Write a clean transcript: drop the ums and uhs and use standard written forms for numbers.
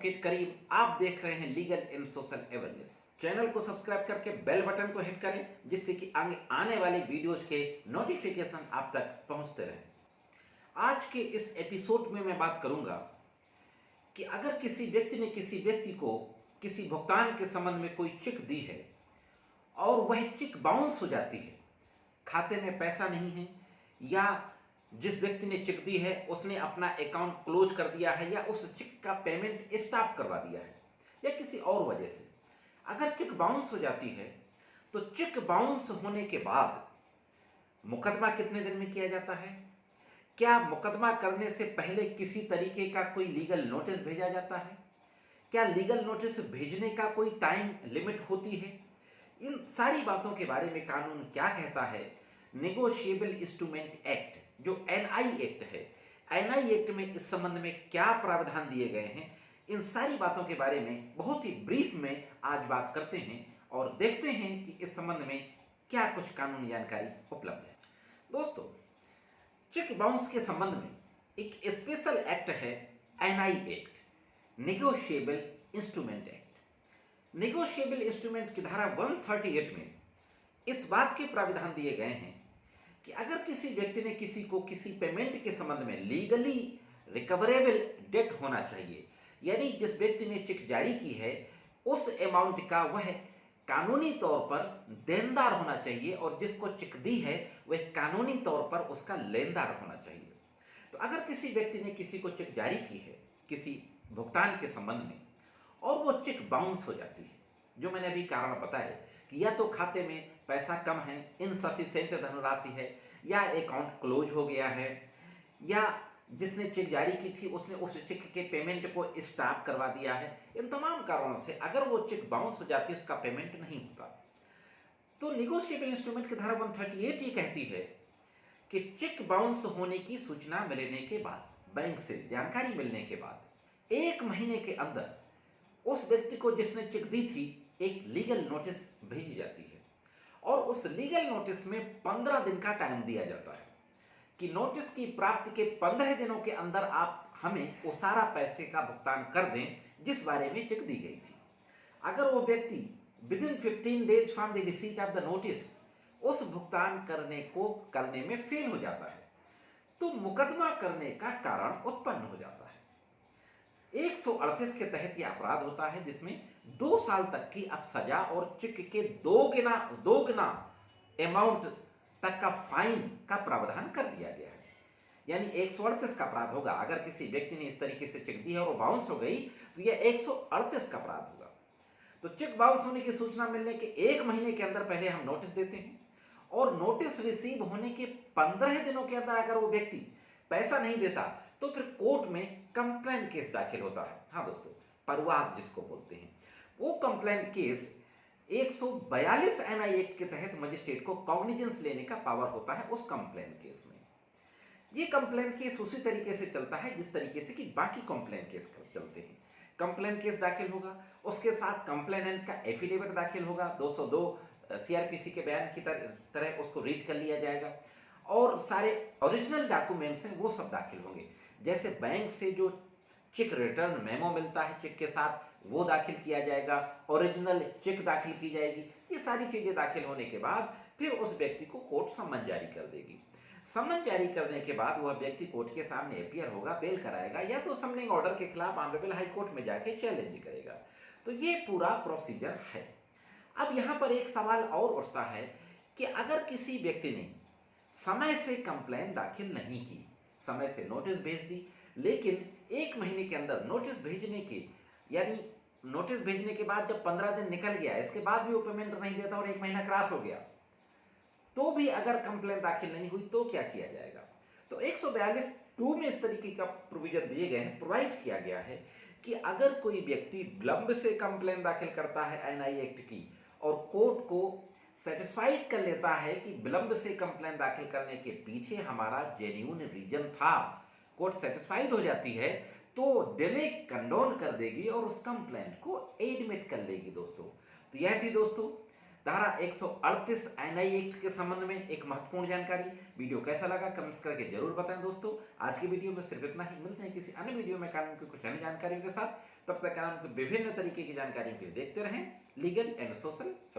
Advocate करीम, आप देख रहे हैं legal and social awareness. Channel को सब्सक्राइब करके बेल बटन को हिट करें जिससे कि आने वाले वीडियोज के नोटिफिकेशन आप तक पहुंचते रहें। आज के इस एपिसोड में मैं बात करूंगा कि अगर किसी व्यक्ति ने किसी व्यक्ति को किसी भुगतान के संबंध में कोई चेक दी है और वह चेक बाउंस हो जाती है, खाते में पैसा नहीं है, या जिस व्यक्ति ने चेक दी है उसने अपना अकाउंट क्लोज कर दिया है, या उस चेक का पेमेंट स्टॉप करवा दिया है, या किसी और वजह से अगर चेक बाउंस हो जाती है, तो चेक बाउंस होने के बाद मुकदमा कितने दिन में किया जाता है? क्या मुकदमा करने से पहले किसी तरीके का कोई लीगल नोटिस भेजा जाता है? क्या लीगल नोटिस भेजने का कोई टाइम लिमिट होती है? इन सारी बातों के बारे में कानून क्या कहता है, नेगोशिएबल इंस्ट्रूमेंट एक्ट जो एनआई एक्ट है, एनआई एक्ट में इस संबंध में क्या प्रावधान दिए गए हैं, इन सारी बातों के बारे में बहुत ही ब्रीफ में आज बात करते हैं और देखते हैं कि इस संबंध में क्या कुछ कानूनी जानकारी उपलब्ध है। दोस्तों, चेक बाउंस के संबंध में एक स्पेशल एक्ट है NI act, negotiable instrument act. Negotiable instrument की धारा 138 में इस बात के प्रावधान दिए गए हैं कि अगर किसी व्यक्ति ने किसी को किसी पेमेंट के संबंध में लीगली रिकवरेबल डेट होना चाहिए, यानी जिस व्यक्ति ने चेक जारी की है उस अमाउंट का वह कानूनी तौर पर देनदार होना चाहिए, और जिसको चेक दी है वह कानूनी तौर पर उसका लेनदार होना चाहिए। तो अगर किसी व्यक्ति ने किसी को चेक जारी की है किसी भुगतान के संबंध में और वो चेक बाउंस हो जाती है, जो मैंने अभी कारण बताया कि या तो खाते में पैसा कम है, इनसफिशिएंट धनराशि है, या अकाउंट क्लोज हो गया है, या जिसने चेक जारी की थी उसने उस चेक के पेमेंट को स्टॉप करवा दिया है, इन तमाम कारणों से अगर वो चेक बाउंस हो जाती है, उसका पेमेंट नहीं होता, तो नेगोशिएबल इंस्ट्रूमेंट की धारा 138 ये कहती है कि चेक बाउंस होने की सूचना मिलने के बाद, बैंक से जानकारी मिलने के बाद 1 महीने के अंदर उस व्यक्ति को जिसने चेक दी थी एक लीगल नोटिस भेजी जाती है, और उस लीगल नोटिस में 15 दिन का टाइम दिया जाता है कि नोटिस की प्राप्ति के 15 दिनों के अंदर आप हमें वो सारा पैसे का भुगतान कर दें जिस बारे में चेक दी गई थी। अगर वो व्यक्ति within 15 days from the receipt of the notice उस भुगतान करने में फेल हो जाता है, तो मुकदमा करने का कारण उत्पन्न हो जाता है। 138 के तहत यह अपराध होता है जिसमें 2 साल तक की अब सजा और चेक के दोगुना अमाउंट तक का फाइन का प्रावधान कर दिया गया है। यानी 138 का अपराध होगा अगर किसी व्यक्ति ने इस तरीके से चेक दी है और वो बाउंस हो गई, तो यह 138 का अपराध होगा। तो चेक बाउंस होने की सूचना मिलने के 1 महीने के अंदर पहले हम नोटिस देते हैं, और नोटिस रिसीव होने के 15 दिनों के अंदर अगर वो व्यक्ति पैसा नहीं देता तो फिर कोर्ट में कंप्लेंट केस दाखिल होता है। हाँ दोस्तों, परवाद जिसको बोलते हैं, वो कंप्लेंट केस 142 एनआई एक्ट के तहत मजिस्ट्रेट को कॉग्निजेंस लेने का पावर होता है उस कंप्लेंट केस में। ये कंप्लेंट केस उसी तरीके से चलता है जिस तरीके से कि बाकी कंप्लेंट केस चलते हैं। कंप्लेंट केस दाखिल होगा, उसके साथ कंप्लेनेंट का एफिडेविट दाखिल होगा, 202 सीआरपीसी के बयान की तरह उसको रीड कर लिया जाएगा, और सारे ओरिजिनल डॉक्यूमेंट्स हैं वो सब दाखिल होंगे। जैसे बैंक से जो चेक रिटर्न मेमो मिलता है चेक के साथ, वो दाखिल किया जाएगा, ओरिजिनल चेक दाखिल की जाएगी। ये सारी चीज़ें दाखिल होने के बाद फिर उस व्यक्ति को कोर्ट सम्मन जारी कर देगी। सम्मन जारी करने के बाद वह व्यक्ति कोर्ट के सामने अपीयर होगा, बेल कराएगा, या तो समनिंग ऑर्डर के खिलाफ ऑनरेबल हाई कोर्ट में जाके चैलेंज करेगा। तो ये पूरा प्रोसीजर है। अब यहाँ पर एक सवाल और उठता है कि अगर किसी व्यक्ति ने समय से कंप्लेन दाखिल नहीं की, समय से नोटिस भेज दी, लेकिन 1 महीने के अंदर नोटिस भेजने के, यानी नोटिस भेजने के बाद जब 15 दिन निकल गया, इसके बाद भी वो पेमेंट नहीं देता और 1 महीना क्रॉस हो गया, तो भी अगर कंप्लेन दाखिल नहीं हुई तो क्या किया जाएगा? तो 142(2) में इस तरीके का प्रोविजन दिए गए हैं, प्रोवाइड किया गया है कि अगर कोई व्यक्ति विलंब से कंप्लेन दाखिल करता है एनआई एक्ट की, और कोर्ट को सेटिस्फाइड कर लेता है कि विलंब से कंप्लेन दाखिल करने के पीछे हमारा जेन्युइन रीजन था, कोर्ट सेटिस्फाइड हो जाती है, तो डिले कंडोन कर देगी और उस कंप्लेंट को एडमिट कर लेगी। दोस्तों, तो यह थी दोस्तों धारा 138 एनआई एक्ट के संबंध में एक महत्वपूर्ण जानकारी। वीडियो कैसा लगा कमेंट्स करके जरूर बताएं दोस्तों। आज की वीडियो में सिर्फ इतना ही, मिलते हैं किसी अन्य वीडियो में कानून की कुछ अन्य जानकारियों के साथ। तब तक कानून के विभिन्न तरीके की जानकारियों के लिए देखते रहें लीगल एंड सोशल।